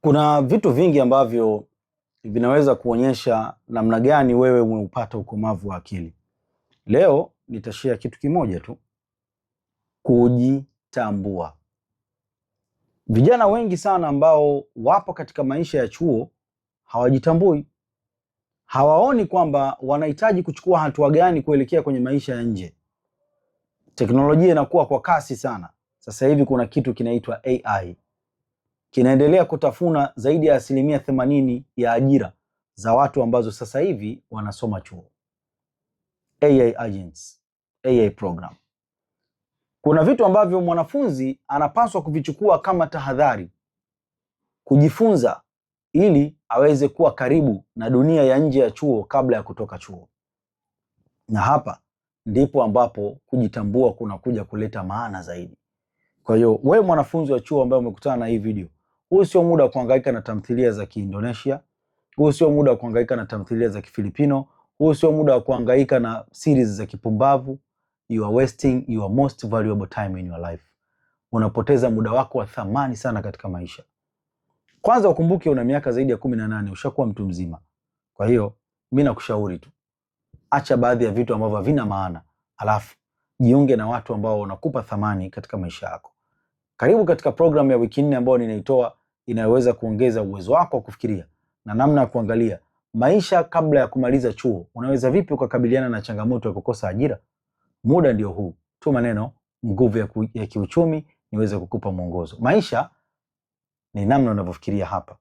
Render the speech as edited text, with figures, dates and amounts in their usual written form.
Kuna vitu vingi ambavyo vinaweza kuonyesha namna gani wewe umeupata ukomavu wa akili. Leo nitashare kitu kimoja tu: kujitambua. Vijana wengi sana ambao wapo katika maisha ya chuo hawajitambui. Hawaoni kwamba wanahitaji kuchukua hatua gani kuelekea kwenye maisha ya nje. Teknolojia inakuwa kwa kasi sana. Sasa hivi kuna kitu kinaitwa AI. Kinaendelea kutafuna zaidi ya 80% ya ajira za watu ambazo sasa hivi wanasoma chuo. AI agents, AI program. Kuna vitu ambavyo mwanafunzi anapaswa kuvichukua kama tahadhari, kujifunza ili aweze kuwa karibu na dunia ya nje ya chuo kabla ya kutoka chuo. Na hapa ndipo ambapo kujitambua kunakuja kuleta maana zaidi. Kwa hiyo wewe mwanafunzi wa chuo ambaye umekutana na hii video, huu sio muda wa kuhangaika na tamthilia za Kiindonesia, huu sio muda wa kuhangaika na tamthilia za Kifilipino, huu sio muda wa kuhangaika na series za kipumbavu. You are wasting your most valuable time in your life. Unapoteza muda wako wa thamani sana katika maisha. Kwanza ukumbuke una miaka zaidi ya 18, ushakuwa mtu mzima. Kwa hiyo mimi nakushauri tu, acha baadhi ya vitu ambavyo havina maana, alafu jiunge na watu ambao wanakupa thamani katika maisha yako. Karibu katika program ya wiki 4 ambayo ninaitoa, inayoweza kuongeza uwezo wako wa kufikiria na namna ya kuangalia maisha kabla ya kumaliza chuo. Unaweza vipi ukakabiliana na changamoto ya kukosa ajira? Muda ndio huu. Tuma neno nguvu ya kiuchumi niweze kukupa mwongozo. Maisha ni namna unavyofikiria hapa.